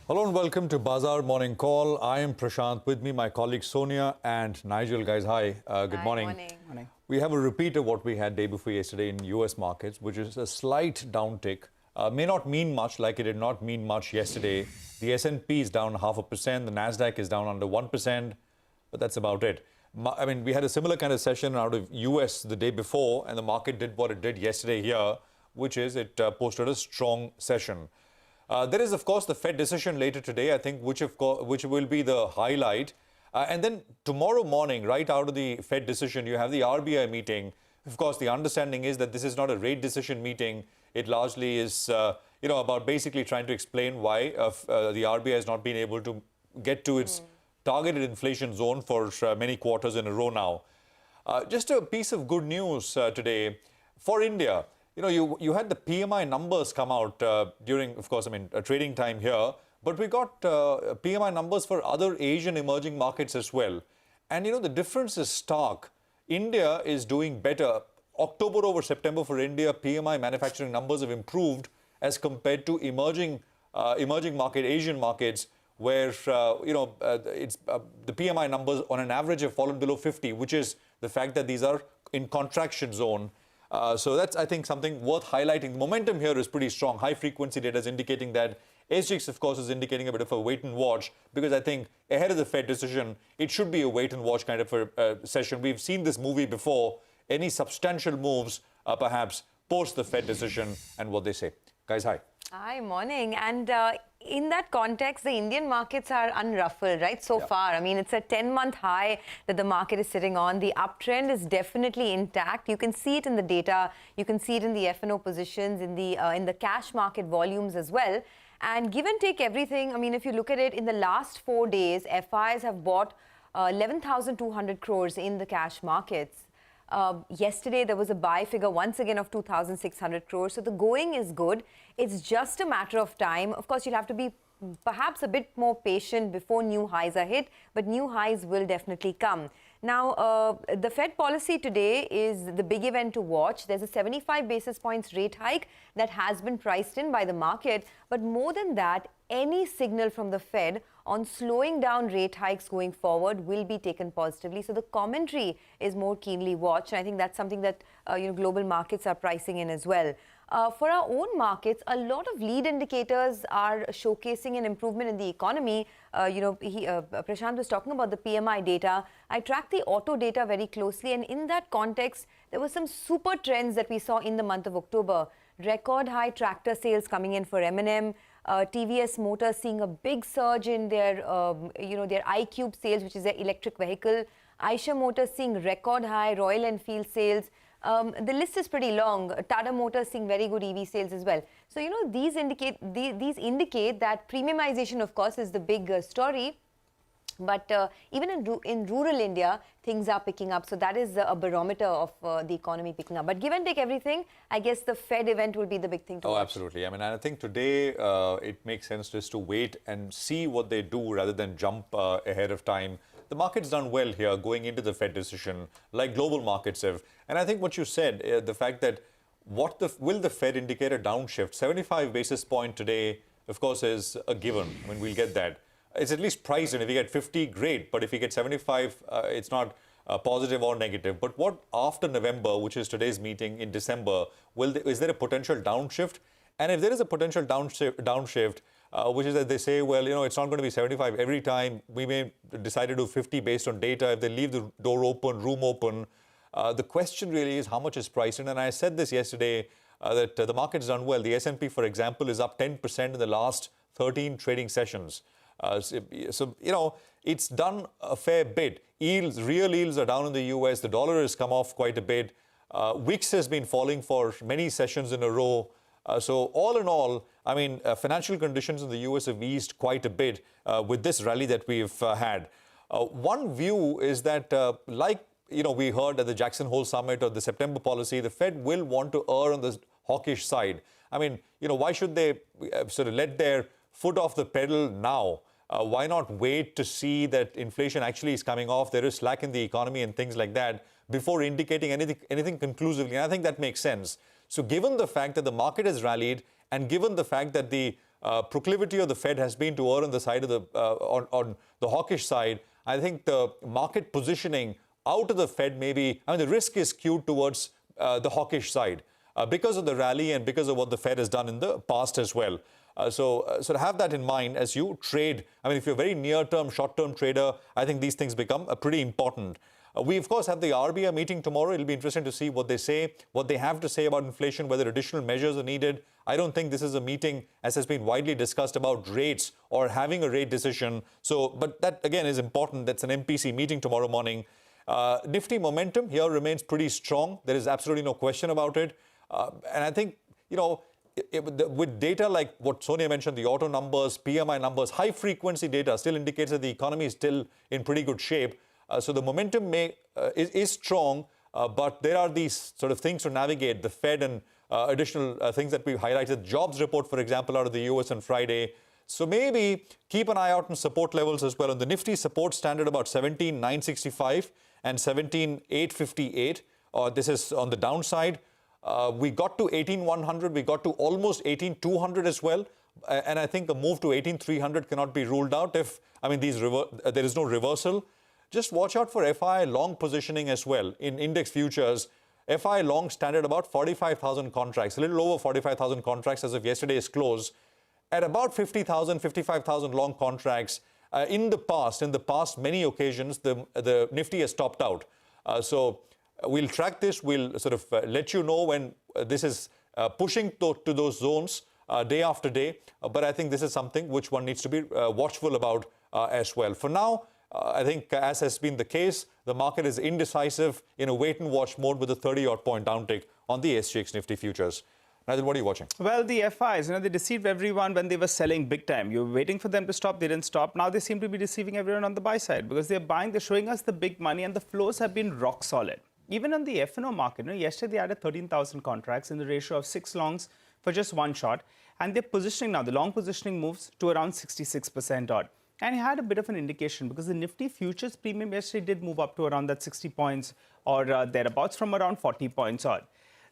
Hello and welcome to Bazaar Morning Call. I am Prashant. With me, my colleagues Sonia and Nigel. Guys, hi. Good morning. Morning. We have a repeat of what we had day before yesterday in US markets, which is a slight downtick. May not mean much, like it did not mean much yesterday. The S&P is down 0.5%. The Nasdaq is down under 1%, but that's about it. I mean, we had a similar kind of session out of US the day before, and the market did what it did yesterday here, which is it posted a strong session. There is, of course, the Fed decision later today, I think, which will be the highlight. And then tomorrow morning, right out of the Fed decision, you have the RBI meeting. Of course, the understanding is that this is not a rate decision meeting. It largely is, about basically trying to explain why the RBI has not been able to get to its targeted inflation zone for many quarters in a row now. Just a piece of good news today for India. You had the PMI numbers come out during, of course, a trading time here, but we got PMI numbers for other Asian emerging markets as well. And, the difference is stark. India is doing better. October over September for India, PMI manufacturing numbers have improved as compared to emerging market, Asian markets, where, the PMI numbers on an average have fallen below 50, which is the fact that these are in contraction zone. So that's, I think, something worth highlighting. The momentum here is pretty strong. High-frequency data is indicating that. SGX, of course, is indicating a bit of a wait-and-watch because I think ahead of the Fed decision, it should be a wait-and-watch kind of a session. We've seen this movie before. Any substantial moves, perhaps, post the Fed decision and what they say. Guys, hi. Hi, morning. And in that context, the Indian markets are unruffled, right, so far. I mean, it's a 10-month high that the market is sitting on. The uptrend is definitely intact. You can see it in the data. You can see it in the F&O positions, in the cash market volumes as well. And give and take everything, I mean, if you look at it, in the last 4 days, FIs have bought 11,200 crores in the cash markets. Yesterday, there was a buy figure once again of 2,600 crores. So the going is good. It's just a matter of time. Of course, you'll have to be perhaps a bit more patient before new highs are hit, but new highs will definitely come. Now, the Fed policy today is the big event to watch. There's a 75 basis points rate hike that has been priced in by the market. But more than that, any signal from the Fed on slowing down rate hikes going forward will be taken positively. So the commentary is more keenly watched. And I think that's something that global markets are pricing in as well. For our own markets, a lot of lead indicators are showcasing an improvement in the economy. Prashant was talking about the PMI data. I tracked the auto data very closely, and in that context, there were some super trends that we saw in the month of October. Record high tractor sales coming in for M&M. TVS Motors seeing a big surge in their, their iQube sales, which is their electric vehicle. Eicher Motors seeing record high Royal Enfield sales. The list is pretty long. Tata Motors seeing very good EV sales as well. So, these indicate that premiumization, of course, is the big story. But even in rural India, things are picking up. So that is a barometer of the economy picking up. But give and take everything, I guess the Fed event will be the big thing to watch. Absolutely. I mean, I think today it makes sense just to wait and see what they do rather than jump ahead of time. The market's done well here going into the Fed decision, like global markets have. And I think what you said, the fact that will the Fed indicate a downshift? 75 basis point today, of course, is a given. I mean, we'll get that. It's at least priced in. If you get 50, great. But if you get 75, it's not positive or negative. But what after November, which is today's meeting in December, is there a potential downshift? And if there is a potential downshift, which is that they say, well, it's not going to be 75 every time. We may decide to do 50 based on data. If they leave the door open, room open, the question really is how much is priced in. And I said this yesterday that the market's done well. The S&P, for example, is up 10% in the last 13 trading sessions. It's done a fair bit. Real yields are down in the US. The dollar has come off quite a bit. VIX has been falling for many sessions in a row. So all in all, I mean, financial conditions in the US have eased quite a bit with this rally that we've had. One view is that, we heard at the Jackson Hole Summit or the September policy, the Fed will want to err on the hawkish side. I mean, why should they sort of let their foot off the pedal now? Why not wait to see that inflation actually is coming off, there is slack in the economy and things like that before indicating anything conclusively? And I think that makes sense. So given the fact that the market has rallied and given the fact that the proclivity of the Fed has been to err on the side of the on the hawkish side, I think the market positioning out of the Fed maybe, I mean, the risk is skewed towards the hawkish side because of the rally and because of what the Fed has done in the past as well. So have that in mind as you trade. I mean, if you're a very near-term, short-term trader, I think these things become pretty important. We, of course, have the RBI meeting tomorrow. It'll be interesting to see what they say, what they have to say about inflation, whether additional measures are needed. I don't think this is a meeting, as has been widely discussed, about rates or having a rate decision. But that, again, is important. That's an MPC meeting tomorrow morning. Nifty momentum here remains pretty strong. There is absolutely no question about it. And I think, with data like what Sonia mentioned, the auto numbers, PMI numbers, high-frequency data still indicates that the economy is still in pretty good shape. So the momentum is strong, but there are these sort of things to navigate, the Fed and additional things that we've highlighted. Jobs report, for example, out of the US on Friday. So maybe keep an eye out on support levels as well. On the Nifty, support stand at about 17,965 and 17,858. This is on the downside. We got to 18,100. We got to almost 18,200 as well. And I think a move to 18,300 cannot be ruled out if, I mean, there is no reversal. Just watch out for FI long positioning as well. In index futures, FI long stand at about 45,000 contracts, a little over 45,000 contracts as of yesterday's close. At about 50,000, 55,000 long contracts. In the past, many occasions, the Nifty has topped out. So we'll track this. We'll sort of let you know when this is pushing to those zones day after day. But I think this is something which one needs to be watchful about as well. For now, I think, as has been the case, the market is indecisive in a wait-and-watch mode with a 30-odd point downtick on the SGX Nifty futures. Nathan, what are you watching? Well, the FIs, they deceived everyone when they were selling big time. You were waiting for them to stop. They didn't stop. Now they seem to be deceiving everyone on the buy side because they're buying. They're showing us the big money, and the flows have been rock solid. Even on the F&O market, yesterday they added 13,000 contracts in the ratio of 6 longs for just one shot. And they're positioning now. The long positioning moves to around 66% odd. And it had a bit of an indication because the Nifty futures premium yesterday did move up to around that 60 points or thereabouts from around 40 points odd.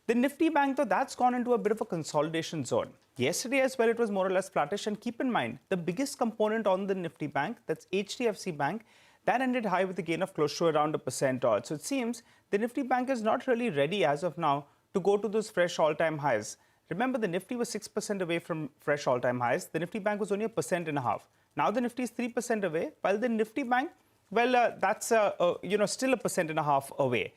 The Nifty Bank, though, that's gone into a bit of a consolidation zone. Yesterday as well, it was more or less flattish. And keep in mind, the biggest component on the Nifty Bank, that's HDFC Bank, that ended high with a gain of close to around 1% odd. So it seems the Nifty Bank is not really ready as of now to go to those fresh all-time highs. Remember, the Nifty was 6% away from fresh all-time highs. The Nifty Bank was only 1.5%. Now the Nifty is 3% away, while the Nifty Bank, well, that's still 1.5% away.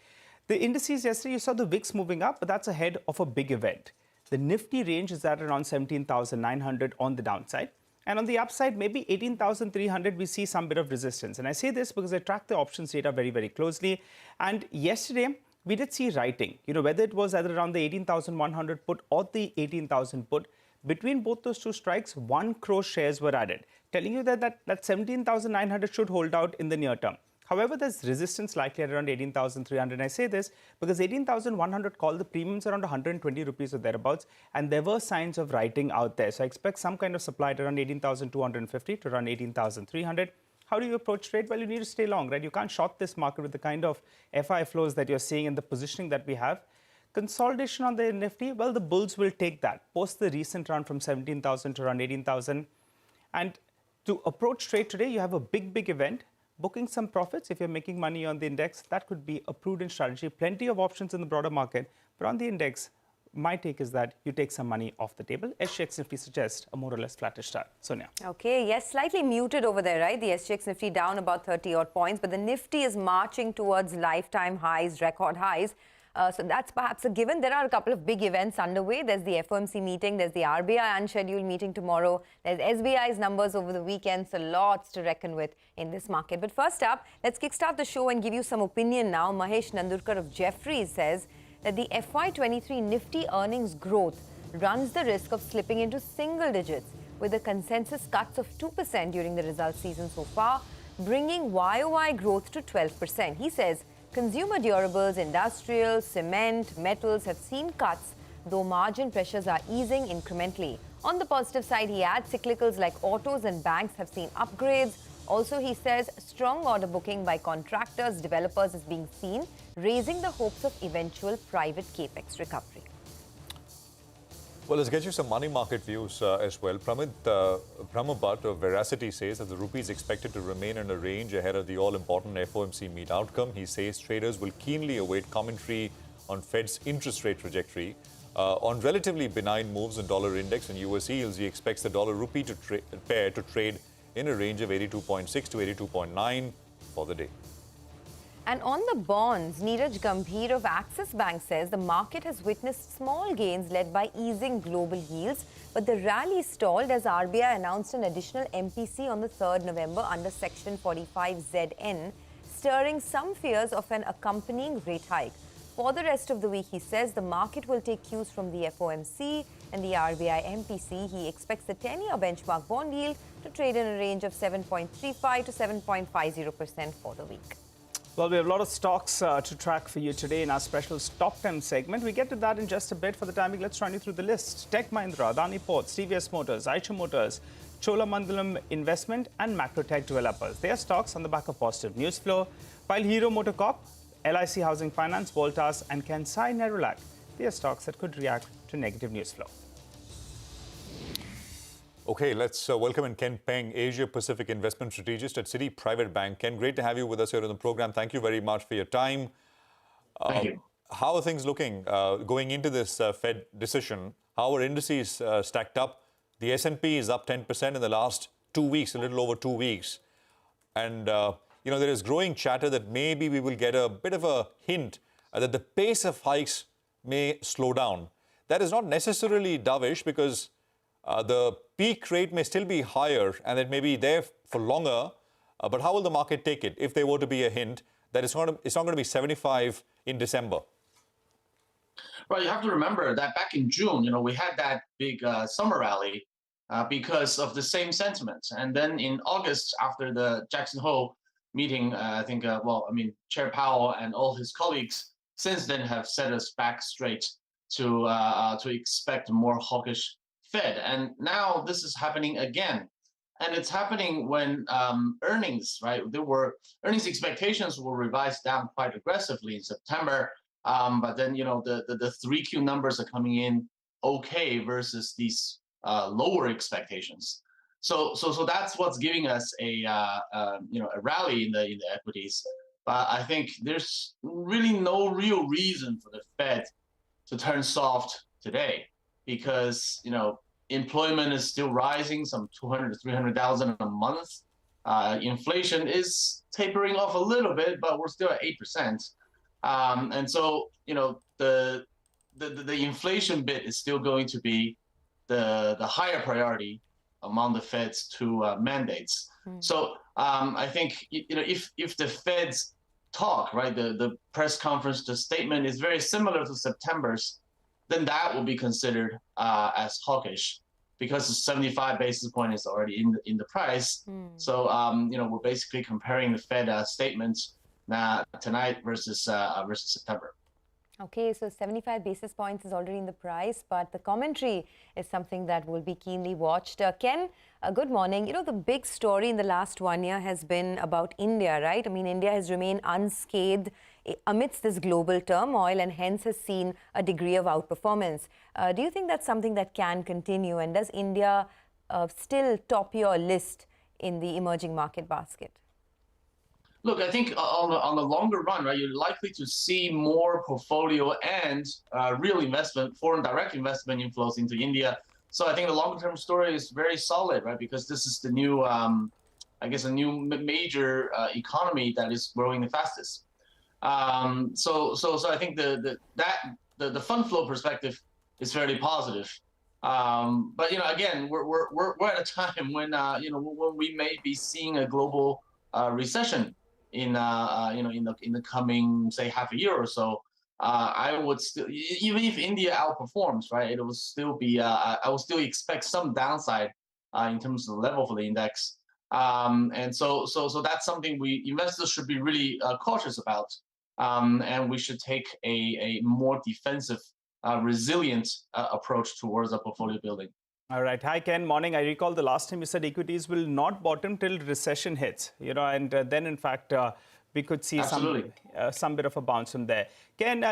The indices yesterday, you saw the VIX moving up, but that's ahead of a big event. The Nifty range is at around 17,900 on the downside. And on the upside, maybe 18,300, we see some bit of resistance. And I say this because I track the options data very, very closely. And yesterday, we did see writing, whether it was either around the 18,100 put or the 18,000 put. Between both those two strikes, 1 crore shares were added, telling you that 17,900 should hold out in the near term. However, there's resistance likely at around 18,300. And I say this because 18,100 call the premiums around 120 rupees or thereabouts, and there were signs of writing out there. So I expect some kind of supply at around 18,250 to around 18,300. How do you approach trade? Well, you need to stay long, right? You can't short this market with the kind of FI flows that you're seeing and the positioning that we have. Consolidation on the Nifty, well, the bulls will take that. Post the recent run from 17,000 to around 18,000. And to approach trade today, you have a big event. Booking some profits, if you're making money on the index, that could be a prudent strategy. Plenty of options in the broader market. But on the index, my take is that you take some money off the table. SGX Nifty suggests a more or less flattish start. Sonia. Okay, yes, slightly muted over there, right? The SGX Nifty down about 30-odd points, but the Nifty is marching towards lifetime highs, record highs. So that's perhaps a given. There are a couple of big events underway. There's the FOMC meeting. There's the RBI unscheduled meeting tomorrow. There's SBI's numbers over the weekend. So lots to reckon with in this market. But first up, let's kickstart the show and give you some opinion now. Mahesh Nandurkar of Jefferies says that the FY23 Nifty earnings growth runs the risk of slipping into single digits with the consensus cuts of 2% during the results season so far, bringing YOY growth to 12%. He says consumer durables, industrial, cement, metals have seen cuts, though margin pressures are easing incrementally. On the positive side, he adds cyclicals like autos and banks have seen upgrades. Also, he says strong order booking by contractors, developers is being seen, raising the hopes of eventual private capex recovery. Well, let's get you some money market views as well. Pramabhat of Veracity says that the rupee is expected to remain in a range ahead of the all-important FOMC meet outcome. He says traders will keenly await commentary on Fed's interest rate trajectory. On relatively benign moves in dollar index and US yields, he expects the dollar-rupee pair to trade in a range of 82.6 to 82.9 for the day. And on the bonds, Neeraj Gambhir of Axis Bank says the market has witnessed small gains led by easing global yields, but the rally stalled as RBI announced an additional MPC on the 3rd November under Section 45ZN, stirring some fears of an accompanying rate hike. For the rest of the week, he says the market will take cues from the FOMC and the RBI MPC. He expects the 10-year benchmark bond yield to trade in a range of 7.35 to 7.50% for the week. Well, we have a lot of stocks to track for you today in our special Stock 10 segment. We get to that in just a bit. For the timing, let's run you through the list. Tech Mahindra, Adani Ports, TVS Motors, Eicher Motors, Cholamandalam Investment and Macrotech Developers. They are stocks on the back of positive news flow, while Hero MotoCorp, LIC Housing Finance, Voltas and Kansai Nerolac, they are stocks that could react to negative news flow. Okay, let's welcome in Ken Peng, Asia Pacific Investment Strategist at Citi Private Bank. Ken, great to have you with us here on the program. Thank you very much for your time. Thank you. How are things looking going into this Fed decision? How are indices stacked up? The S&P is up 10% in the last 2 weeks, a little over 2 weeks. And, there is growing chatter that maybe we will get a bit of a hint that the pace of hikes may slow down. That is not necessarily dovish because the peak rate may still be higher and it may be there for longer. But how will the market take it if there were to be a hint that it's not going to be 75 in December? Well, you have to remember that back in June, we had that big summer rally because of the same sentiment. And then in August, after the Jackson Hole meeting, Chair Powell and all his colleagues since then have set us back straight to expect a more hawkish Fed. And now this is happening again. And it's happening when earnings, right? Earnings expectations were revised down quite aggressively in September. But then, the 3Q numbers are coming in okay versus these lower expectations. So that's what's giving us a rally in the equities. But I think there's really no real reason for the Fed to turn soft today because, employment is still rising, some 200 to 300,000 a month. Inflation is tapering off a little bit, but we're still at 8%. And so, the inflation bit is still going to be the higher priority among the Fed's two mandates. So I think if the Fed's talk, right, the press conference, the statement is very similar to September's, then that will be considered as hawkish because the 75 basis point is already in the price. So we're basically comparing the Fed statements tonight versus September. Okay, so 75 basis points is already in the price, but the commentary is something that will be keenly watched. Ken, good morning. The big story in the last 1 year has been about India, right? I mean, India has remained unscathed amidst this global turmoil and hence has seen a degree of outperformance. Do you think that's something that can continue? And does India still top your list in the emerging market basket? Look, I think on the longer run, right, you're likely to see more portfolio and real investment, foreign direct investment inflows into India. So I think the longer-term story is very solid, right, because this is the new, a new major economy that is growing the fastest. So I think the fund flow perspective is fairly positive. But again, we're at a time when when we may be seeing a global recession in the coming, say, half a year or so. I would still, even if India outperforms, right, it will still be I will still expect some downside in terms of the level for the index. And so that's something investors should be really cautious about. And we should take a more defensive, resilient approach towards our portfolio building. All right. Hi, Ken. Morning. I recall the last time you said equities will not bottom till recession hits, and then, in fact, we could see some bit of a bounce from there. Ken,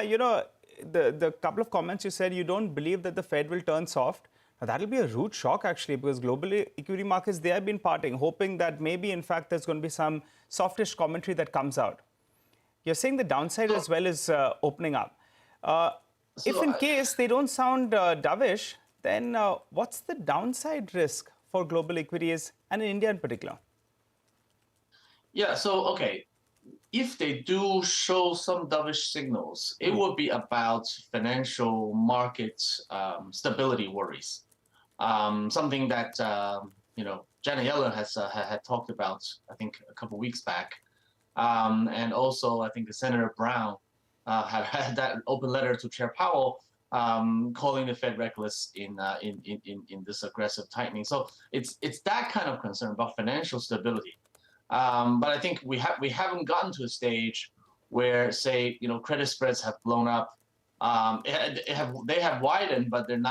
the couple of comments you said, you don't believe that the Fed will turn soft. Now, that'll be a rude shock, actually, because globally, equity markets, they have been parting, hoping that maybe, in fact, there's going to be some softish commentary that comes out. You're saying the downside as well is opening up. If in case they don't sound dovish, then what's the downside risk for global equities and in India in particular? Yeah, so, okay, if they do show some dovish signals, it will be about financial market stability worries. Something that, Janet Yellen had talked about, I think, a couple of weeks back. And also, I think Senator Brown had that open letter to Chair Powell calling the Fed reckless in this aggressive tightening. So it's that kind of concern about financial stability. But I think we haven't gotten to a stage where, say, credit spreads have blown up. They have widened, but they're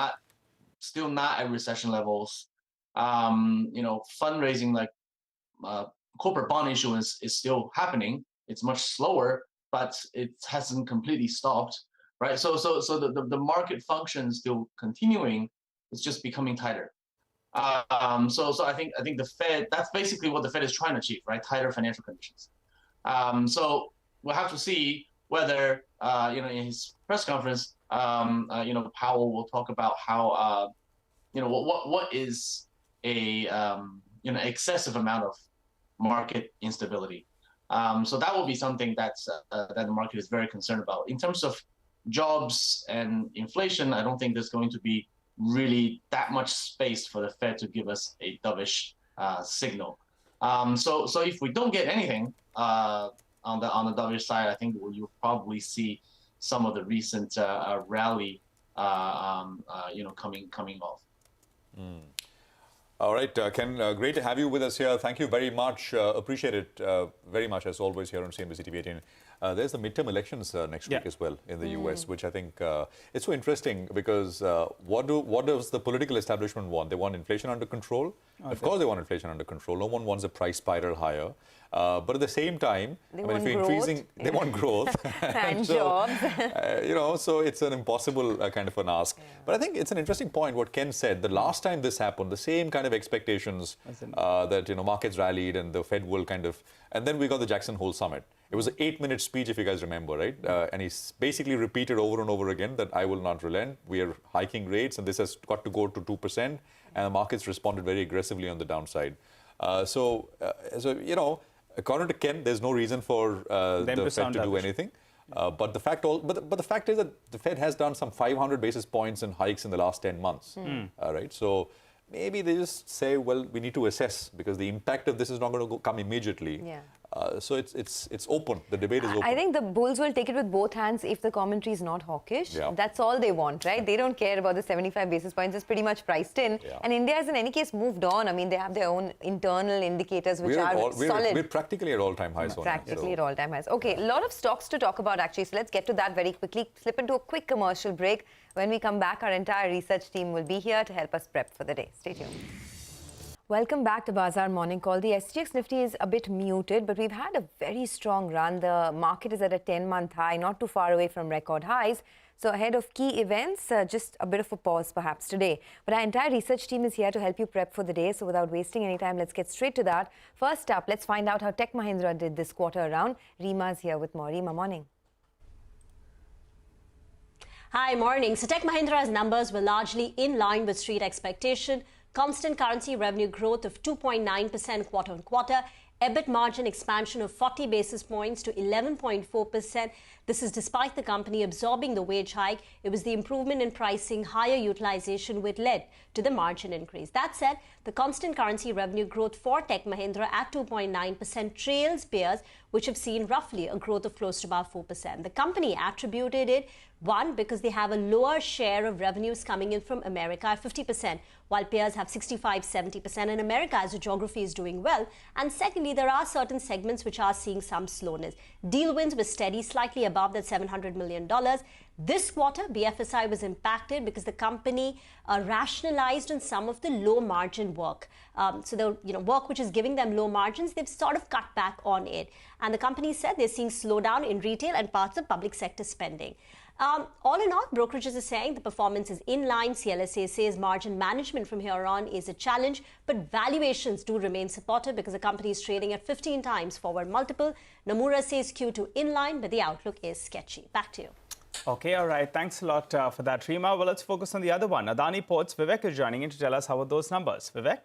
still not at recession levels. Fundraising like corporate bond issuance is still happening. It's much slower, but it hasn't completely stopped, right? So the market function is still continuing. It's just becoming tighter. So I think the Fed, that's basically what the Fed is trying to achieve, right? Tighter financial conditions. So we'll have to see whether in his press conference, Powell will talk about how what is a excessive amount of market instability. So that will be something that the market is very concerned about. In terms of jobs and inflation, I don't think there's going to be really that much space for the Fed to give us a dovish signal. So if we don't get anything on the dovish side, I think you'll probably see some of the recent rally coming off. All right, Ken, great to have you with us here. Thank you very much. Appreciate it very much, as always, here on CNBC-TV18. There's the midterm elections next week as well in the US, which I think it's so interesting because what does the political establishment want? They want inflation under control. Of course, they want inflation under control. No one wants a price spiral higher. But at the same time, they want growth and so, jobs. So it's an impossible kind of an ask. Yeah. But I think it's an interesting point what Ken said. The last time this happened, the same kind of expectations that markets rallied and the Fed will kind of, and then we got the Jackson Hole summit. It was an 8-minute speech, if you guys remember, right? And he basically repeated over and over again that I will not relent. We are hiking rates, and this has got to go to 2%. And the markets responded very aggressively on the downside. According to Ken, there's no reason for the Fed to do anything. But the fact is that the Fed has done some 500 basis points in hikes in the last 10 months. Right? So maybe they just say, well, we need to assess because the impact of this is not going to come immediately. Yeah. So it's open. The debate is open. I think the bulls will take it with both hands if the commentary is not hawkish. Yeah. That's all they want, right? They don't care about the 75 basis points. It's pretty much priced in. Yeah. And India has in any case moved on. I mean, they have their own internal indicators which are solid. We're practically at all-time highs. Practically at all-time highs. Okay, a lot of stocks to talk about actually. So let's get to that very quickly. Slip into a quick commercial break. When we come back, our entire research team will be here to help us prep for the day. Stay tuned. Welcome back to Bazaar Morning Call. The SGX Nifty is a bit muted, but we've had a very strong run. The market is at a 10-month high, not too far away from record highs. So ahead of key events, just a bit of a pause perhaps today. But our entire research team is here to help you prep for the day. So without wasting any time, let's get straight to that. First up, let's find out how Tech Mahindra did this quarter around. Reema's here with more. Reema, morning. Hi, morning. So Tech Mahindra's numbers were largely in line with street expectation. Constant currency revenue growth of 2.9% quarter on quarter. EBIT margin expansion of 40 basis points to 11.4%. This is despite the company absorbing the wage hike. It was the improvement in pricing, higher utilization which led to the margin increase. That said, the constant currency revenue growth for Tech Mahindra at 2.9% trails peers, which have seen roughly a growth of close to about 4%. The company attributed it, one, because they have a lower share of revenues coming in from America at 50%, while peers have 65-70%, and America as a geography is doing well. And secondly, there are certain segments which are seeing some slowness. Deal wins were steady, slightly above that $700 million. This quarter, BFSI was impacted because the company rationalized on some of the low margin work. So the work which is giving them low margins, they've sort of cut back on it. And the company said they're seeing slowdown in retail and parts of public sector spending. All in all, brokerages are saying the performance is in line. CLSA says margin management from here on is a challenge, but valuations do remain supportive because the company is trading at 15 times forward multiple. Nomura says Q2 in line, but the outlook is sketchy. Back to you. Okay, all right. Thanks a lot for that, Rima. Well, let's focus on the other one. Adani Ports. Vivek is joining in to tell us how are those numbers. Vivek?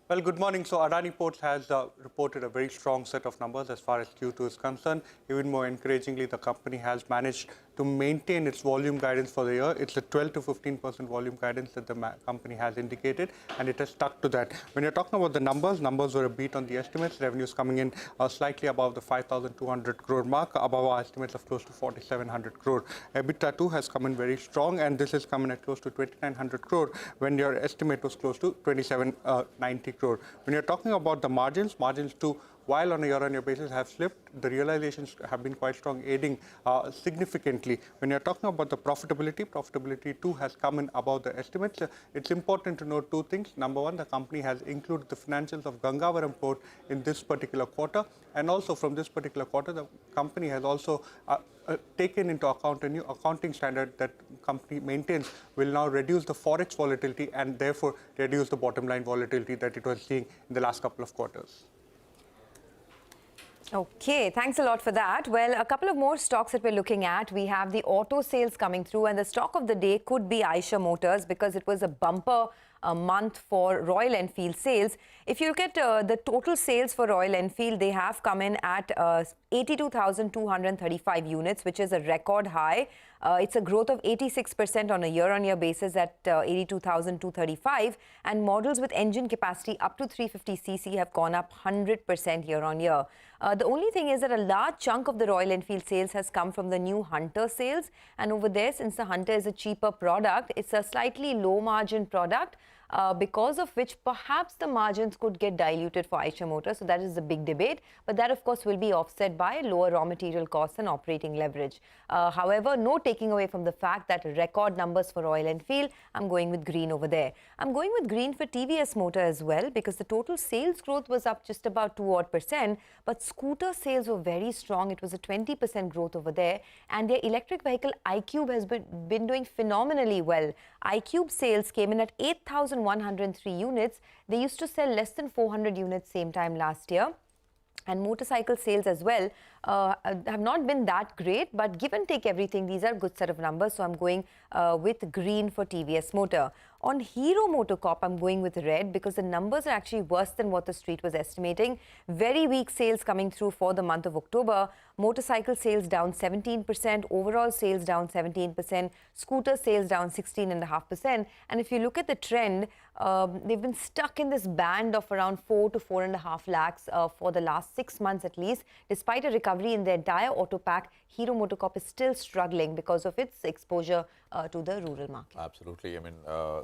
Well, good morning. So Adani Ports has reported a very strong set of numbers as far as Q2 is concerned. Even more encouragingly, the company has managed to maintain its volume guidance for the year. It's a 12 to 15% volume guidance that the company has indicated, and it has stuck to that. When you're talking about the numbers were a beat on the estimates. Revenues coming in slightly above the 5,200 crore mark, above our estimates of close to 4,700 crore. EBITDA too has come in very strong, and this has come in at close to 2,900 crore when your estimate was close to 2,790 crore. When you're talking about the margins too, while on a year-on-year basis have slipped, the realizations have been quite strong, aiding significantly. When you're talking about the profitability too has come in above the estimates. It's important to note two things. Number one, the company has included the financials of Gangavaram Port in this particular quarter, and also from this particular quarter, the company has also taken into account a new accounting standard that company maintains will now reduce the forex volatility and therefore reduce the bottom line volatility that it was seeing in the last couple of quarters. Okay, thanks a lot for that. Well, a couple of more stocks that we're looking at. We have the auto sales coming through, and the stock of the day could be Eicher Motors because it was a bumper month for Royal Enfield sales. If you look at the total sales for Royal Enfield, they have come in at 82,235 units, which is a record high. It's a growth of 86% on a year-on-year basis at 82,235, and models with engine capacity up to 350cc have gone up 100% year-on-year. The only thing is that a large chunk of the Royal Enfield sales has come from the new Hunter sales, and over there, since the Hunter is a cheaper product, it's a slightly low-margin product, because of which perhaps the margins could get diluted for Eicher Motors. So that is the big debate. But that, of course, will be offset by lower raw material costs and operating leverage. However, no taking away from the fact that record numbers for Royal Enfield. I'm going with green over there. I'm going with green for TVS Motor as well, because the total sales growth was up just about 2%, but scooter sales were very strong. It was a 20% growth over there. And their electric vehicle iQube has been doing phenomenally well. iQube sales came in at 8,103 units. They used to sell less than 400 units same time last year. And motorcycle sales as well have not been that great, but give and take everything, these are good set of numbers. So I'm going with green for TVS Motor. On Hero MotoCorp, I'm going with red because the numbers are actually worse than what the street was estimating. Very weak sales coming through for the month of October. Motorcycle sales down 17%, overall sales down 17%, scooter sales down 16.5%. And if you look at the trend, they've been stuck in this band of around 4 to 4.5 lakhs for the last 6 months at least. Despite a recovery in their entire auto pack, Hero MotoCorp is still struggling because of its exposure to the rural market. Absolutely. I mean,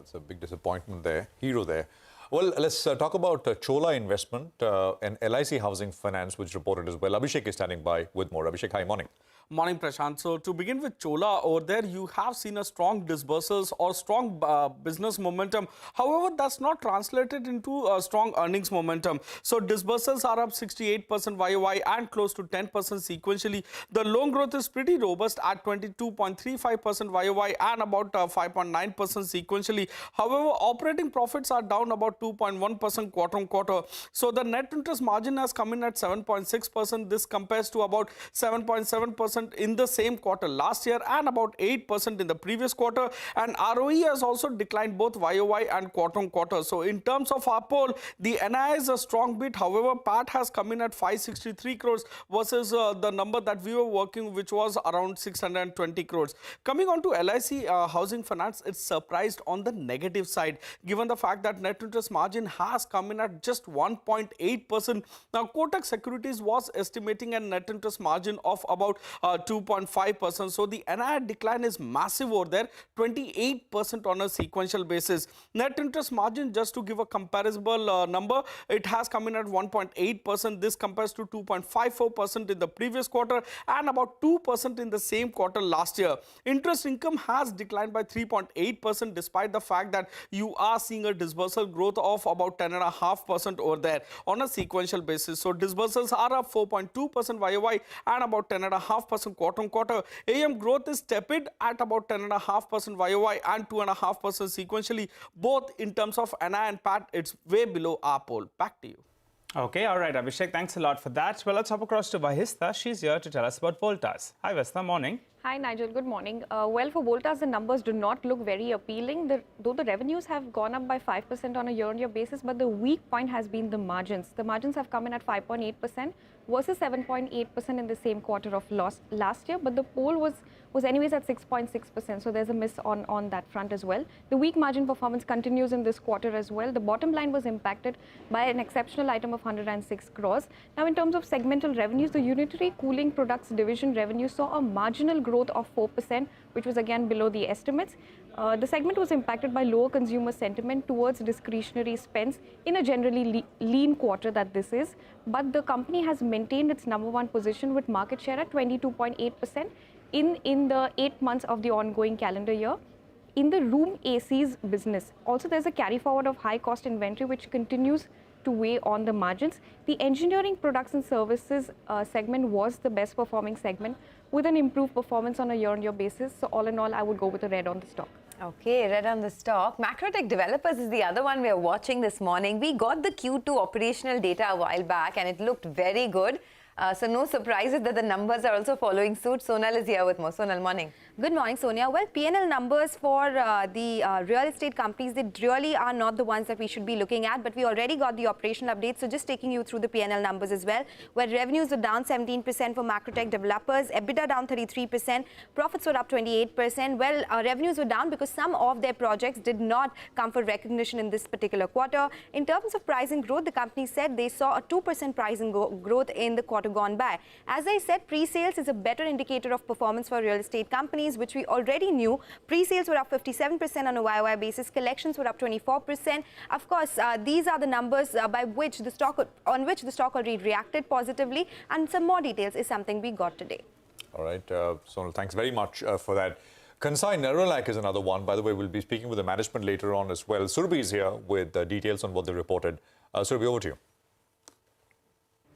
it's a big disappointment there. Hero there. Well, let's talk about Chola Investment and LIC Housing Finance, which reported as well. Abhishek is standing by with more. Abhishek, hi, morning. Morning, Prashant. So to begin with Chola, over there you have seen a strong disbursals or strong business momentum. However, that's not translated into a strong earnings momentum. So disbursals are up 68% YOY and close to 10% sequentially. The loan growth is pretty robust at 22.35% YOY and about 5.9% sequentially. However, operating profits are down about 2.1% quarter on quarter. So the net interest margin has come in at 7.6%. This compares to about 7.7% in the same quarter last year and about 8% in the previous quarter, and ROE has also declined both YOY and quarter on quarter. So in terms of our poll, the NII is a strong bit. However, PAT has come in at 563 crores versus the number that we were working, which was around 620 crores. Coming on to LIC Housing Finance, it's surprised on the negative side given the fact that net interest margin has come in at just 1.8%. Now Kotak Securities was estimating a net interest margin of about 2.5%. So the NII decline is massive over there, 28% on a sequential basis. Net interest margin, just to give a comparable number, it has come in at 1.8%. This compares to 2.54% in the previous quarter and about 2% in the same quarter last year. Interest income has declined by 3.8% despite the fact that you are seeing a disbursal growth of about 10.5% over there on a sequential basis. So disbursals are up 4.2% YOY and about 10.5% 2.5% quarter-on-quarter. AUM growth is tepid at about 10.5% YOY and 2.5% sequentially. Both in terms of NI and PAT, it's way below our poll. Back to you. Okay, all right, Abhishek, thanks a lot for that. Well, let's hop across to Vahistha. She's here to tell us about Voltas. Hi, Vahistha, morning. Hi, Nigel. Good morning. Well, for Voltas, the numbers do not look very appealing. Though the revenues have gone up by 5% on a year-on-year basis, but the weak point has been the margins. The margins have come in at 5.8% versus 7.8% in the same quarter of last year, but the poll was anyways at 6.6%, so there's a miss on that front as well. The weak margin performance continues in this quarter as well. The bottom line was impacted by an exceptional item of 106 crores. Now, in terms of segmental revenues, the unitary cooling products division revenue saw a marginal growth of 4%, which was again below the estimates. The segment was impacted by lower consumer sentiment towards discretionary spends in a generally lean quarter that this is, but the company has maintained its #1 position with market share at 22.8% in the 8 months of the ongoing calendar year. In the room ACs business, also there's a carry forward of high cost inventory which continues to weigh on the margins. The engineering products and services segment was the best performing segment with an improved performance on a year-on-year basis. So all in all, I would go with a red on the stock. Okay, red on the stock. Macrotech Developers is the other one we are watching this morning. We got the Q2 operational data a while back and it looked very good. So no surprises that the numbers are also following suit. Sonal is here with more. Sonal, morning. Good morning, Sonia. Well, P&L numbers for the real estate companies, they really are not the ones that we should be looking at, but we already got the operational updates, so just taking you through the P&L numbers as well, where revenues were down 17% for Macrotech Developers, EBITDA down 33%, profits were up 28%. Well, revenues were down because some of their projects did not come for recognition in this particular quarter. In terms of pricing growth, the company said they saw a 2% pricing growth in the quarter gone by. As I said, pre-sales is a better indicator of performance for real estate companies, which we already knew. Pre-sales were up 57% on a YOY basis. Collections were up 24%. Of course, these are the numbers on which the stock already reacted positively. And some more details is something we got today. All right, Sonal, thanks very much for that. Kansai Nerolac is another one. By the way, we'll be speaking with the management later on as well. Surabhi is here with details on what they reported. Surabhi, over to you.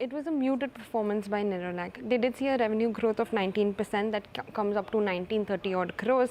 It was a muted performance by Nerolac. They did see a revenue growth of 19% that comes up to 1930 odd crores,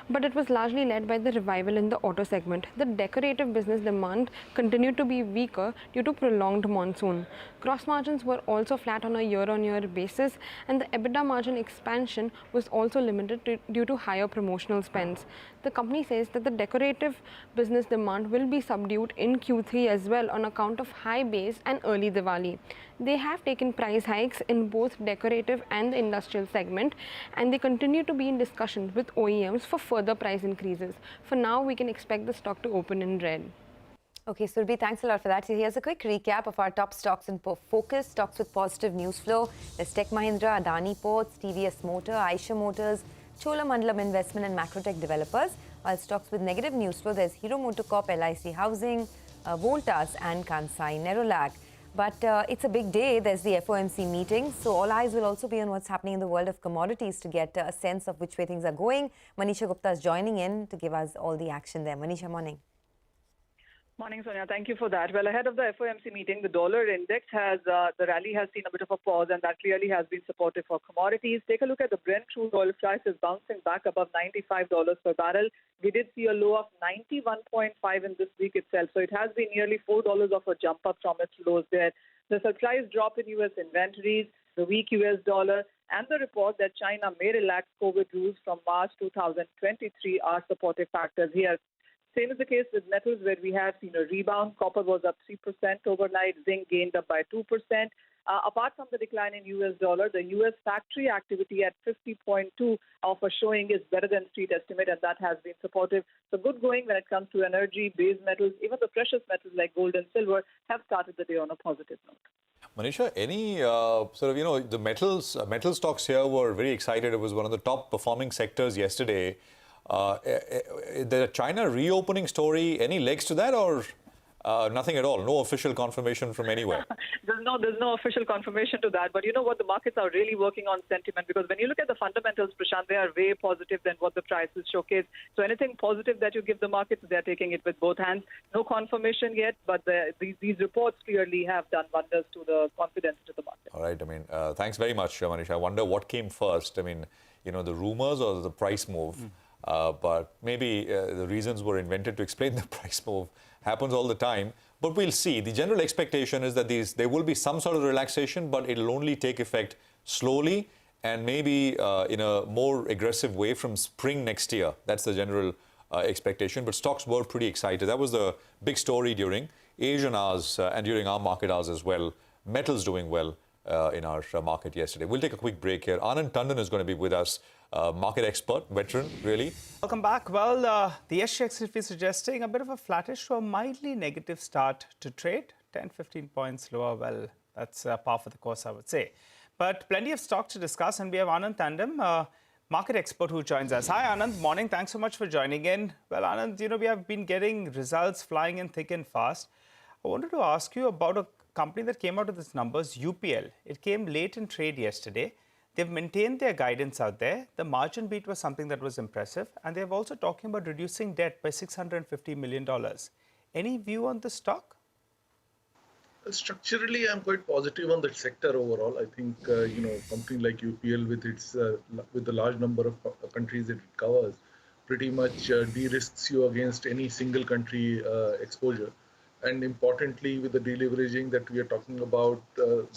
but it was largely led by the revival in the auto segment. The decorative business demand continued to be weaker due to prolonged monsoon. Gross margins were also flat on a year-on-year basis, and the EBITDA margin expansion was also limited due to higher promotional spends. The company says that the decorative business demand will be subdued in Q3 as well on account of high base and early Diwali. They have taken price hikes in both decorative and the industrial segment, and they continue to be in discussions with OEMs for further price increases. For now, we can expect the stock to open in red. Okay, Surabhi, thanks a lot for that. So here's a quick recap of our top stocks in focus. Stocks with positive news flow. There's Tech Mahindra, Adani Ports, TVS Motor, Eicher Motors, Cholamandalam Investment and Macrotech Developers. While stocks with negative news flow, there's Hero MotoCorp, LIC Housing, Voltas and Kansai Nerolac. But it's a big day. There's the FOMC meeting. So all eyes will also be on what's happening in the world of commodities to get a sense of which way things are going. Manisha Gupta is joining in to give us all the action there. Manisha, morning. Morning, Sonia. Thank you for that. Well, ahead of the FOMC meeting, the dollar index the rally has seen a bit of a pause, and that clearly has been supportive for commodities. Take a look at the Brent crude oil prices bouncing back above $95 per barrel. We did see a low of 91.5 in this week itself, so it has been nearly $4 of a jump up from its lows there. The surprise drop in U.S. inventories, the weak U.S. dollar, and the report that China may relax COVID rules from March 2023 are supportive factors here. Same is the case with metals, where we have seen a rebound. Copper was up 3% overnight. Zinc gained up by 2%. Apart from the decline in U.S. dollar, the U.S. factory activity at 50.2 of a showing is better than street estimate, and that has been supportive. So good going when it comes to energy, base metals, even the precious metals like gold and silver have started the day on a positive note. Manisha, any the metal stocks here were very excited. It was one of the top performing sectors yesterday. The China reopening story, any legs to that, or nothing at all? No official confirmation from anywhere? There's no official confirmation to that. But you know what? The markets are really working on sentiment, because when you look at the fundamentals, Prashant, they are way positive than what the prices showcase. So anything positive that you give the markets, they're taking it with both hands. No confirmation yet, but these reports clearly have done wonders to the confidence to the market. All right. I mean, thanks very much, Manish. I wonder what came first. I mean, you know, the rumors or the price move. But maybe the reasons were invented to explain the price move. Happens all the time. But we'll see. The general expectation is that there will be some sort of relaxation, but it'll only take effect slowly and maybe in a more aggressive way from spring next year. That's the general expectation. But stocks were pretty excited. That was the big story during Asian hours and during our market hours as well. Metals doing well in our market yesterday. We'll take a quick break here. Anand Tandon is going to be with us, market expert, veteran, really. Welcome back. Well, the SGX is suggesting a bit of a flattish to a mildly negative start to trade. 10-15 points lower. Well, that's par for the course, I would say. But plenty of stock to discuss, and we have Anand Tandon, market expert, who joins us. Hi, Anand. Morning. Thanks so much for joining in. Well, Anand, you know, we have been getting results flying in thick and fast. I wanted to ask you about a company that came out with its numbers, UPL. It came late in trade yesterday. They've maintained their guidance out there. The margin beat was something that was impressive. And they're also talking about reducing debt by $650 million. Any view on the stock? Structurally, I'm quite positive on the sector overall. I think, you know, a company like UPL with its with the large number of countries that it covers pretty much de-risks you against any single country exposure. And importantly, with the deleveraging that we are talking about,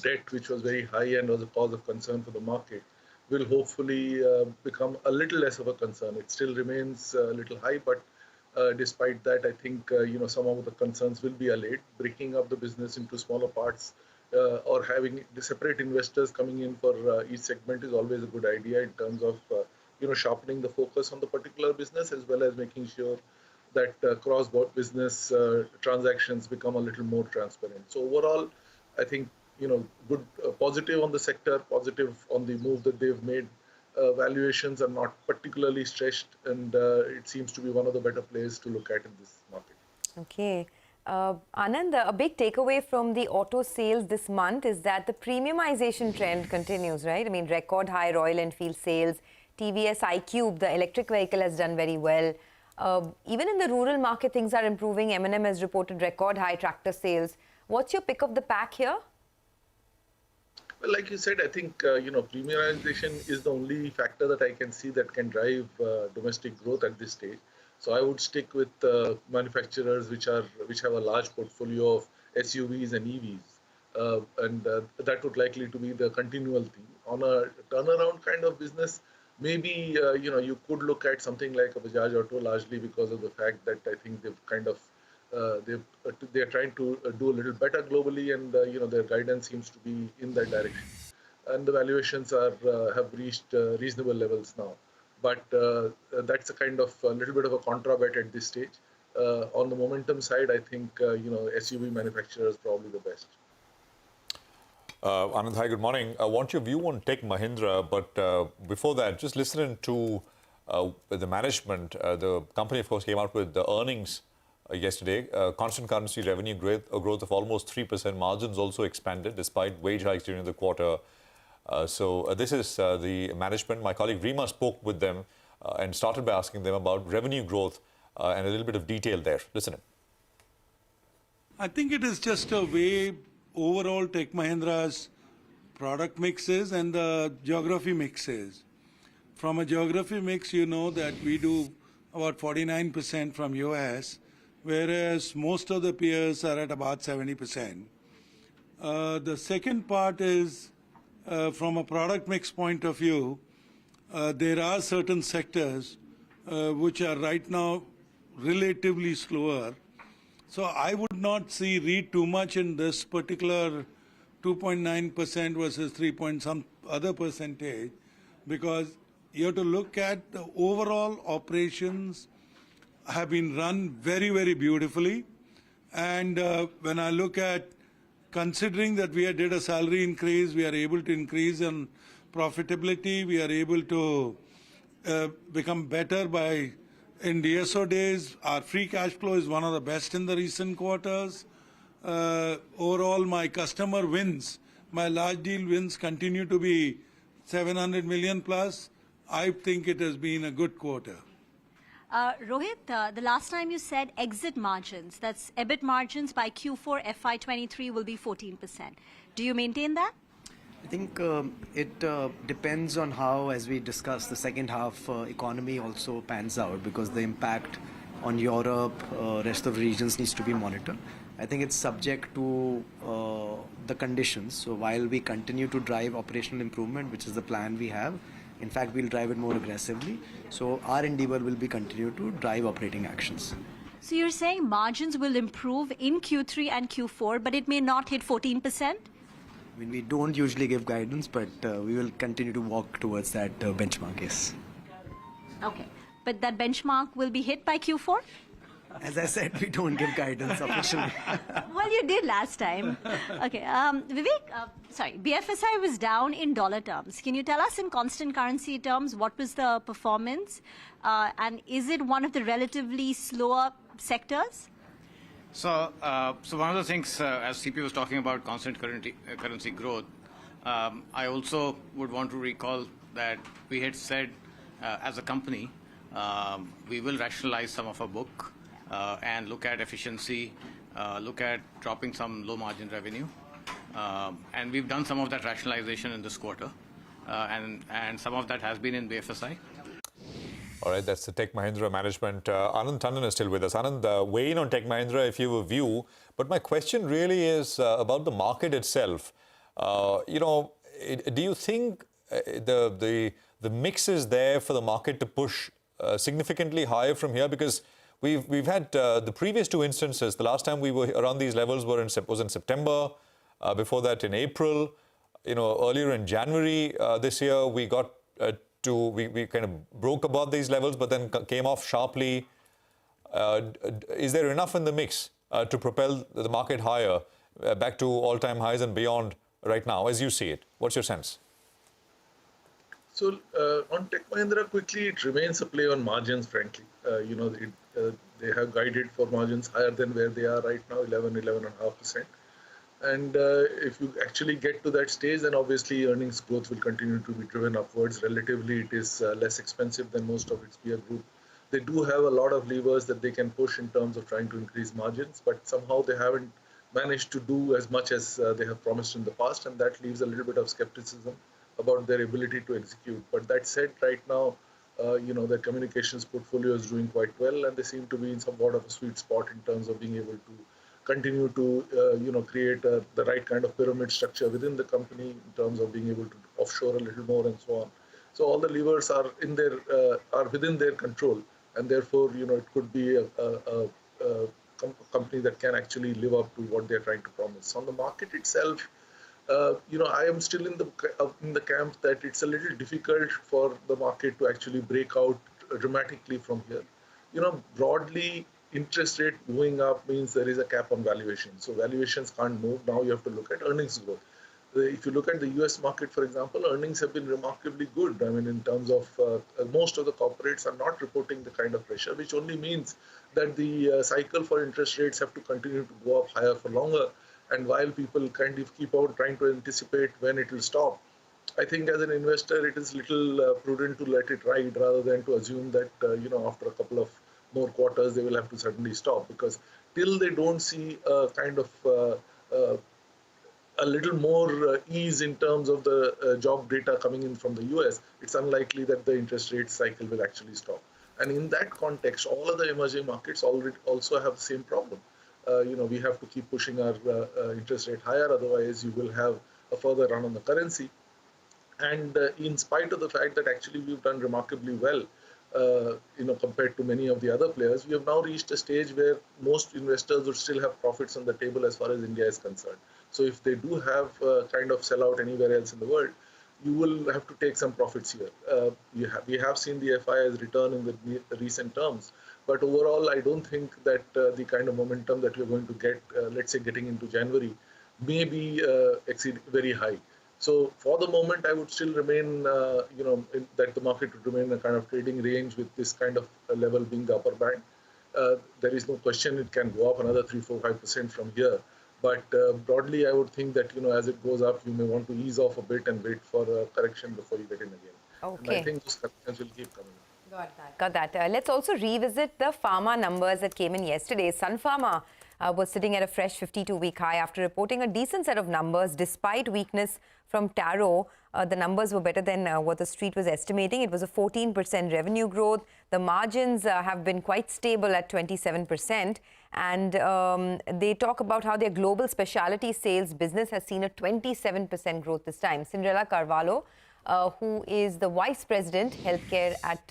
debt, which was very high and was a cause of concern for the market, will hopefully become a little less of a concern. It still remains a little high, but despite that, I think you know, some of the concerns will be allayed. Breaking up the business into smaller parts or having separate investors coming in for each segment is always a good idea in terms of you know, sharpening the focus on the particular business, as well as making sure that cross-border business transactions become a little more transparent. So overall, I think, you know, good, positive on the sector, positive on the move that they've made. Valuations are not particularly stretched, and it seems to be one of the better plays to look at in this market. Okay. Anand, a big takeaway from the auto sales this month is that the premiumization trend continues, right? I mean, record high Royal Enfield sales, TVS iQube, the electric vehicle, has done very well. Even in the rural market, things are improving. M&M has reported record high tractor sales. What's your pick of the pack here? Well, like you said, I think you know, premiumization is the only factor that I can see that can drive domestic growth at this stage. So I would stick with manufacturers which have a large portfolio of SUVs and EVs, and that would likely to be the continual theme. On a turnaround kind of business, maybe you know, you could look at something like a Bajaj Auto, largely because of the fact that I think they've kind of they're trying to do a little better globally, and you know, their guidance seems to be in that direction, and the valuations have reached reasonable levels now. But that's a kind of a little bit of a contra bet at this stage. On the momentum side, I think you know, SUV manufacturer is probably the best. Anand, hi, good morning. I want your view on Tech Mahindra, but before that, just listening to the management. The company, of course, came out with the earnings yesterday. Constant currency revenue growth of almost 3%. Margins also expanded despite wage hikes during the quarter. So this is the management. My colleague Rima spoke with them and started by asking them about revenue growth and a little bit of detail there. Listen in. I think it is just a way overall Tech Mahindra's product mix is and the geography mix is. From a geography mix, you know that we do about 49% from US, whereas most of the peers are at about 70%. The second part is from a product mix point of view, there are certain sectors which are right now relatively slower. So I would not read too much in this particular 2.9% versus 3 point some other percentage, because you have to look at the overall operations have been run very, very beautifully. And when I look at considering that we did a salary increase, we are able to increase in profitability, we are able to become better by in DSO days. Our free cash flow is one of the best in the recent quarters. Overall, my customer wins, my large deal wins continue to be 700 million plus. I think it has been a good quarter. Rohit, the last time you said exit margins, that's EBIT margins by Q4 FY23 will be 14%. Do you maintain that? I think it depends on how, as we discussed, the second half economy also pans out, because the impact on Europe, rest of the regions needs to be monitored. I think it's subject to the conditions. So while we continue to drive operational improvement, which is the plan we have, in fact, we'll drive it more aggressively. So our endeavor will be continue to drive operating actions. So you're saying margins will improve in Q3 and Q4, but it may not hit 14%? I mean, we don't usually give guidance, but we will continue to walk towards that benchmark, yes. Okay. But that benchmark will be hit by Q4? As I said, we don't give guidance officially. Well, you did last time. Okay. Vivek, BFSI was down in dollar terms. Can you tell us in constant currency terms what was the performance? And is it one of the relatively slower sectors? So one of the things, as CP was talking about constant currency growth, I also would want to recall that we had said as a company, we will rationalize some of our book and look at efficiency, look at dropping some low margin revenue. And we've done some of that rationalization in this quarter. And some of that has been in BFSI. All right, that's the Tech Mahindra management. Anand Tandon is still with us. Anand, weigh in on Tech Mahindra if you have a view. But my question really is about the market itself. Do you think the mix is there for the market to push significantly higher from here? Because we've had the previous two instances. The last time we were around these levels was in September. Before that, in April. Earlier in January this year, we got we kind of broke above these levels, but then came off sharply. Is there enough in the mix to propel the market higher, back to all-time highs and beyond right now, as you see it? What's your sense? So on Tech Mahindra, quickly, it remains a play on margins, frankly. They have guided for margins higher than where they are right now, 11.5%. And if you actually get to that stage, then obviously earnings growth will continue to be driven upwards. Relatively, it is less expensive than most of its peer group. They do have a lot of levers that they can push in terms of trying to increase margins, but somehow they haven't managed to do as much as they have promised in the past, and that leaves a little bit of skepticism about their ability to execute. But that said, right now, their communications portfolio is doing quite well, and they seem to be in somewhat of a sweet spot in terms of being able to continue to create the right kind of pyramid structure within the company in terms of being able to offshore a little more and so on. So all the levers are within their control, and therefore it could be a company that can actually live up to what they're trying to promise. On the market itself, I am still in the camp that it's a little difficult for the market to actually break out dramatically from here. Broadly, interest rate moving up means there is a cap on valuation. So valuations can't move. Now you have to look at earnings growth. If you look at the US market, for example, earnings have been remarkably good. I mean, in terms of most of the corporates are not reporting the kind of pressure, which only means that the cycle for interest rates have to continue to go up higher for longer. And while people kind of keep out trying to anticipate when it will stop, I think as an investor, it is little prudent to let it ride rather than to assume that, after a couple of more quarters, they will have to suddenly stop, because till they don't see a kind of a little more ease in terms of the job data coming in from the US, it's unlikely that the interest rate cycle will actually stop. And in that context, all of the emerging markets already also have the same problem. We have to keep pushing our interest rate higher, otherwise you will have a further run on the currency. And in spite of the fact that actually we've done remarkably well, compared to many of the other players, we have now reached a stage where most investors would still have profits on the table as far as India is concerned. So if they do have kind of sell out anywhere else in the world, you will have to take some profits here. We have seen the FII's return in the recent terms, but overall, I don't think that the kind of momentum that we're going to get, let's say getting into January, may be exceed very high. So for the moment, I would still remain, that the market would remain in a kind of trading range with this kind of level being the upper band. There is no question it can go up another 3, 4, 5% from here. But broadly, I would think that, as it goes up, you may want to ease off a bit and wait for a correction before you get in again. Okay. And I think those corrections will keep coming. Got that. Let's also revisit the pharma numbers that came in yesterday. Sun Pharma was sitting at a fresh 52-week high after reporting a decent set of numbers. Despite weakness from Taro, the numbers were better than what the street was estimating. It was a 14% revenue growth. The margins have been quite stable at 27%. And they talk about how their global specialty sales business has seen a 27% growth this time. Cinderella Carvalho, who is the Vice President, Healthcare at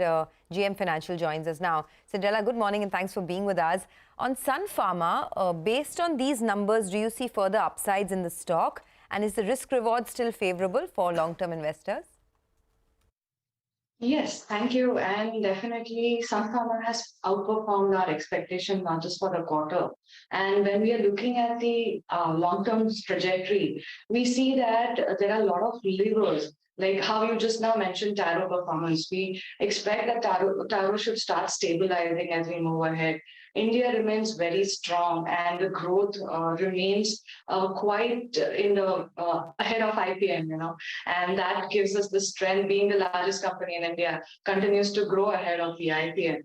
GM Financial, joins us now. Cinderella, good morning and thanks for being with us. On Sun Pharma, based on these numbers, do you see further upsides in the stock? And is the risk-reward still favorable for long-term investors? Yes, thank you. And definitely, Sun Pharma has outperformed our expectation, not just for the quarter. And when we are looking at the long-term trajectory, we see that there are a lot of levers. Like how you just now mentioned Taro performance, we expect that Taro should start stabilizing as we move ahead. India remains very strong and the growth remains quite in the ahead of IPM, and that gives us the strength. Being the largest company in India, continues to grow ahead of the IPM.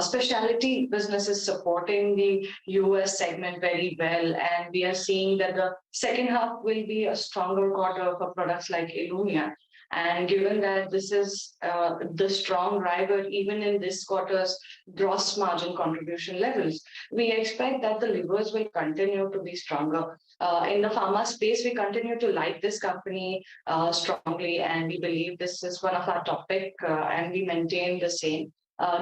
Specialty business is supporting the US segment very well, and we are seeing that the second half will be a stronger quarter for products like Illumia. And given that this is the strong driver, even in this quarter's gross margin contribution levels, we expect that the levers will continue to be stronger. In the pharma space, we continue to like this company strongly, and we believe this is one of our top pick, and we maintain the same.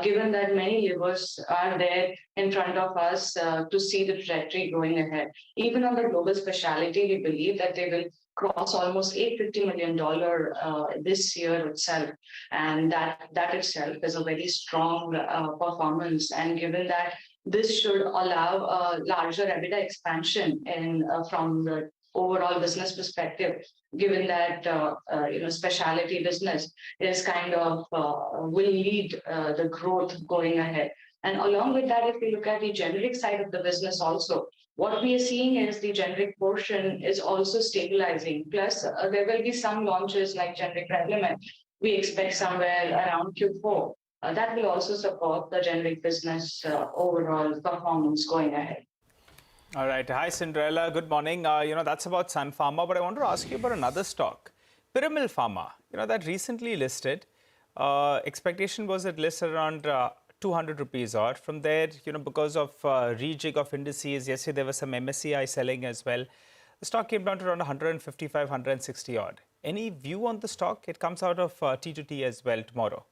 Given that many levers are there in front of us to see the trajectory going ahead. Even on the global specialty, we believe that they will cross almost $850 million this year itself. And that itself is a very strong performance. And given that this should allow a larger EBITDA expansion from the overall business perspective, given that specialty business is kind of will lead the growth going ahead. And along with that, if we look at the generic side of the business also, what we are seeing is the generic portion is also stabilizing. Plus, there will be some launches like generic Revlimid. We expect somewhere around Q4. That will also support the generic business overall performance going ahead. All right. Hi, Cinderella. Good morning. That's about Sun Pharma, but I want to ask you about another stock, Piramal Pharma. That recently listed. Expectation was it listed around 200 rupees odd. From there, because of rejig of indices, yesterday there was some MSCI selling as well. The stock came down to around 155, 160 odd. Any view on the stock? It comes out of T2T as well tomorrow.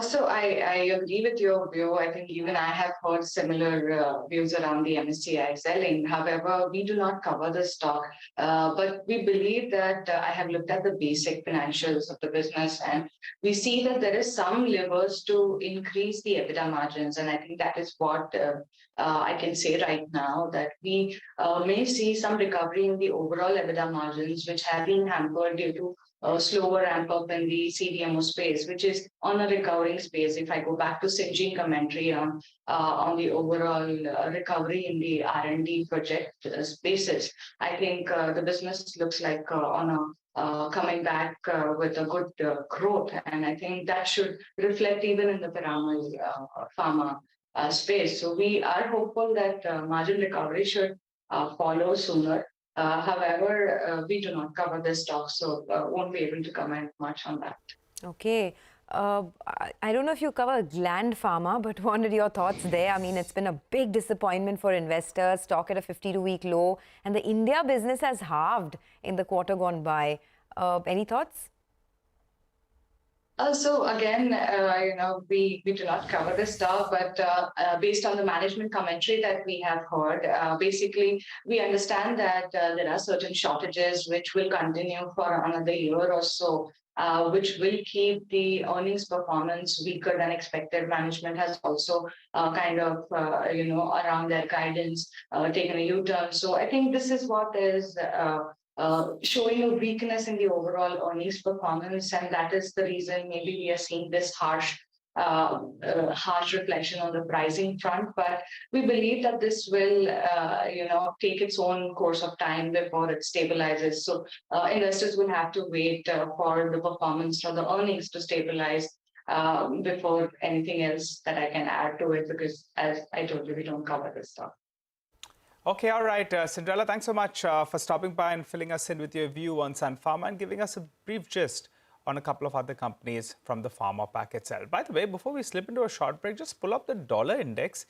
So I agree with your view. I think even I have heard similar views around the MSCI selling. However, we do not cover the stock, but we believe that I have looked at the basic financials of the business, and we see that there is some levers to increase the EBITDA margins. And I think that is what I can say right now, that we may see some recovery in the overall EBITDA margins, which have been hampered due to slower ramp up in the CDMO space, which is on a recovering space. If I go back to Syngene commentary on the overall recovery in the R&D project spaces, I think the business looks like on a coming back with a good growth. And I think that should reflect even in the Piramal Pharma space. So we are hopeful that margin recovery should follow sooner. However, we do not cover this stock, so won't be able to comment much on that. Okay. I don't know if you cover Gland Pharma, but wanted your thoughts there. I mean, it's been a big disappointment for investors, stock at a 52-week low, and the India business has halved in the quarter gone by. Any thoughts? So again, we do not cover this stock, but based on the management commentary that we have heard, basically we understand that there are certain shortages which will continue for another year or so, which will keep the earnings performance weaker than expected. Management has also around their guidance taken a U-turn. So I think this is what is showing a weakness in the overall earnings performance, and that is the reason maybe we are seeing this harsh reflection on the pricing front. But we believe that this will, take its own course of time before it stabilizes. So investors will have to wait for the performance or the earnings to stabilize before anything else that I can add to it, because as I told you, we don't cover this stuff. Okay, all right. Cinderella, thanks so much for stopping by and filling us in with your view on Sun Pharma and giving us a brief gist on a couple of other companies from the pharma pack itself. By the way, before we slip into a short break, just pull up the dollar index.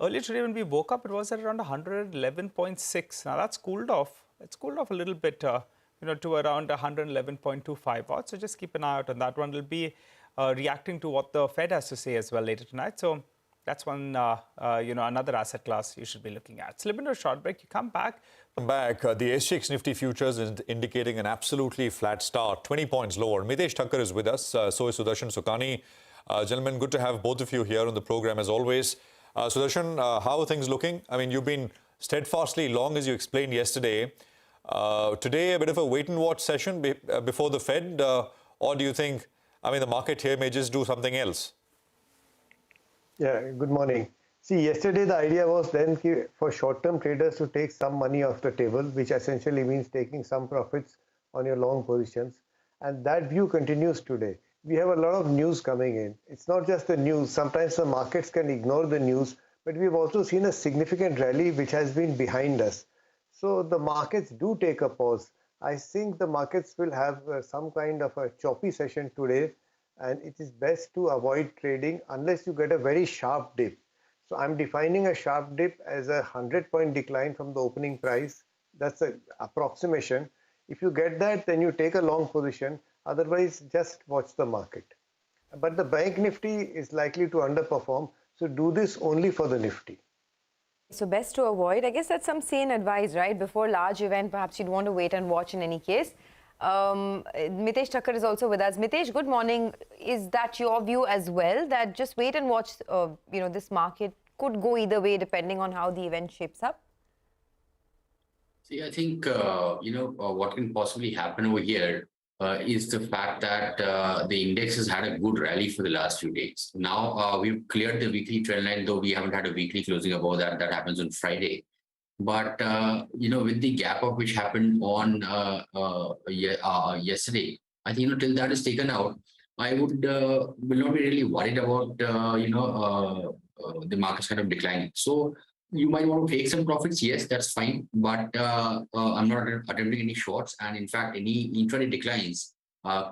Earlier today when we woke up, it was at around 111.6. Now that's cooled off. It's cooled off a little bit, to around 111.25 odds. So just keep an eye out on that one. It'll be reacting to what the Fed has to say as well later tonight. So that's one, another asset class you should be looking at. Slip into a short break. You come back. The SGX Nifty futures is indicating an absolutely flat start, 20 points lower. Mitesh Thakkar is with us. So is Sudarshan Sukhani. Gentlemen, good to have both of you here on the program as always. Sudarshan, how are things looking? I mean, you've been steadfastly long, as you explained yesterday. Today, a bit of a wait-and-watch session before the Fed, or do you think, the market here may just do something else? Yeah, good morning. See, yesterday the idea was then for short-term traders to take some money off the table, which essentially means taking some profits on your long positions. And that view continues today. We have a lot of news coming in. It's not just the news. Sometimes the markets can ignore the news, but we've also seen a significant rally which has been behind us. So the markets do take a pause. I think the markets will have some kind of a choppy session today, and it is best to avoid trading unless you get a very sharp dip. So I'm defining a sharp dip as a 100-point decline from the opening price. That's an approximation. If you get that, then you take a long position. Otherwise, just watch the market. But the bank Nifty is likely to underperform. So do this only for the Nifty. So best to avoid. I guess that's some sane advice, right? Before large event, perhaps you'd want to wait and watch in any case. Mitesh Thakkar is also with us. Mitesh, good morning. Is that your view as well, that just wait and watch, this market could go either way depending on how the event shapes up? See, I think, what can possibly happen over here is the fact that the index has had a good rally for the last few days. Now, we've cleared the weekly trend line, though we haven't had a weekly closing above that. That happens on Friday. But, with the gap up which happened on yesterday, I think, till that is taken out, I will not be really worried about, the markets kind of declining. So you might want to take some profits. Yes, that's fine. But I'm not attempting any shorts. And in fact, any intraday declines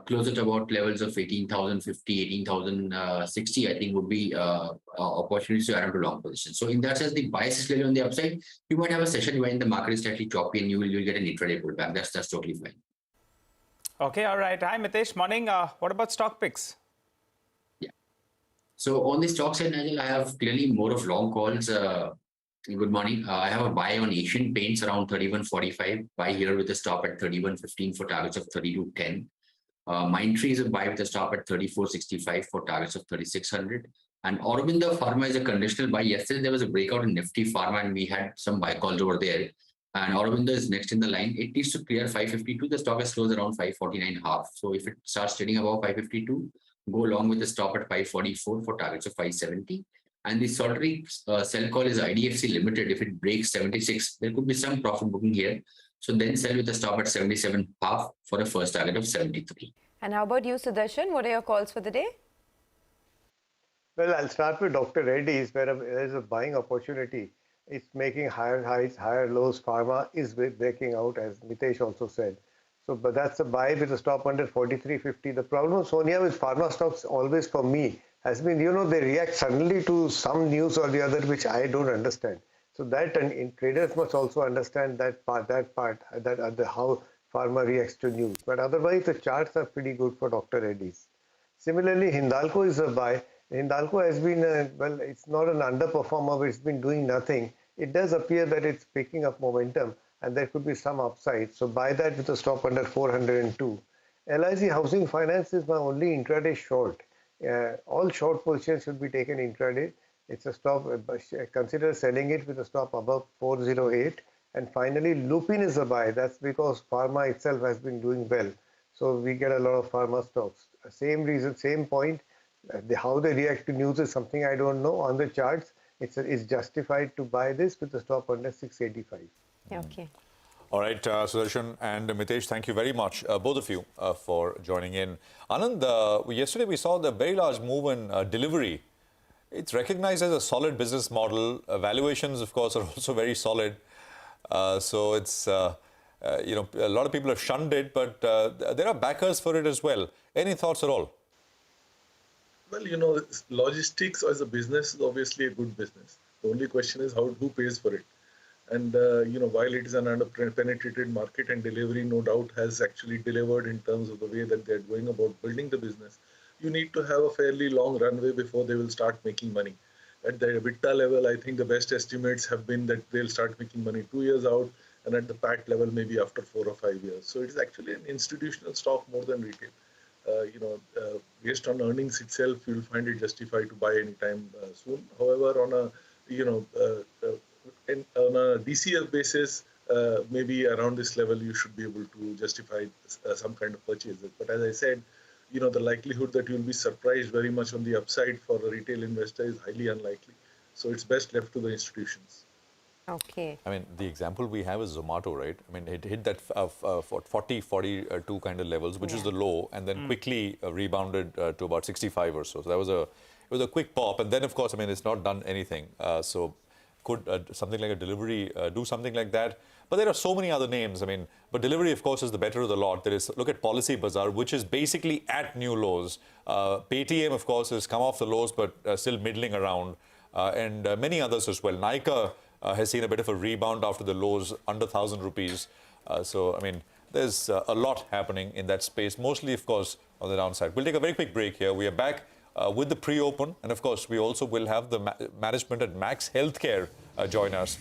closer to about levels of 18,050, 18,060, I think would be opportunities to add to long positions. So in that sense, the bias is clearly on the upside. You might have a session when the market is slightly choppy and you'll get an intraday pullback. That's totally fine. Okay, all right. Hi, Mitesh. Morning. What about stock picks? Yeah. So on the stock side, Nigel, I have clearly more of long calls. Good morning. I have a buy on Asian Paints around 31.45. Buy here with a stop at 31.15 for targets of 32.10. Mindtree is a buy with a stop at 34.65 for targets of 3600. And Aurobindo Pharma is a conditional buy. Yesterday there was a breakout in Nifty Pharma and we had some buy calls over there. And Aurobindo is next in the line. It needs to clear 552. The stock has closed around 549.5. So if it starts trading above 552, go along with the stop at 544 for targets of 570. And the solitary sell call is IDFC Limited. If it breaks 76, there could be some profit booking here. So then sell with a stop at 77.5 for a first target of 73. And how about you, Sudarshan? What are your calls for the day? Well, I'll start with Dr. Reddy's, where there's a buying opportunity. It's making higher highs, higher lows. Pharma is breaking out, as Mitesh also said. So, but that's a buy with a stop under 43.50. The problem, Sonia, with pharma stocks always for me has been, they react suddenly to some news or the other, which I don't understand. So that, and traders must also understand that part, how pharma reacts to news. But otherwise, the charts are pretty good for Dr. Reddy's. Similarly, Hindalco is a buy. Hindalco has been, it's not an underperformer, but it's been doing nothing. It does appear that it's picking up momentum and there could be some upside. So buy that with a stop under 402. LIC Housing Finance is my only intraday short. All short positions should be taken intraday. It's a stop, consider selling it with a stop above 408. And finally, Lupin is a buy. That's because pharma itself has been doing well. So we get a lot of pharma stocks. Same reason, same point. How they react to news is something I don't know. On the charts, it's justified to buy this with a stop under 685. Okay. All right, Sudarshan and Mitesh, thank you very much, both of you, for joining in. Anand, yesterday we saw the very large move in delivery. It's recognized as a solid business model. Valuations, of course, are also very solid. So it's, you know, a lot of people have shunned it, but there are backers for it as well. Any thoughts at all? Well, you know, logistics as a business is obviously a good business. The only question is who pays for it. And, you know, while it is an under-penetrated market and delivery, no doubt, has actually delivered in terms of the way that they're going about building the business, you need to have a fairly long runway before they will start making money. At the EBITDA level, I think the best estimates have been that they'll start making money 2 years out, and at the PAT level, maybe after 4 or 5 years. So it is actually an institutional stock more than retail. You know, based on earnings itself, you'll find it justified to buy anytime soon. However, on a, you know, on a DCF basis, maybe around this level, you should be able to justify some kind of purchases. But as I said, you know, the likelihood that you'll be surprised very much on the upside for a retail investor is highly unlikely. So it's best left to the institutions. Okay. I mean, the example we have is Zomato, right? I mean, it hit that 40, 42 kind of levels, which is the low, and then quickly rebounded to about 65 or so. So that was it was a quick pop. And then, of course, I mean, it's not done anything. So could something like a delivery do something like that? But there are so many other names. I mean, but delivery, of course, is the better of the lot. There is, look at Policy Bazaar, which is basically at new lows. Paytm, of course, has come off the lows, but still middling around. And many others as well. Nykaa has seen a bit of a rebound after the lows under 1,000 rupees. So, I mean, there's a lot happening in that space, mostly, of course, on the downside. We'll take a very quick break here. We are back with the pre-open. And, of course, we also will have the management at Max Healthcare join us.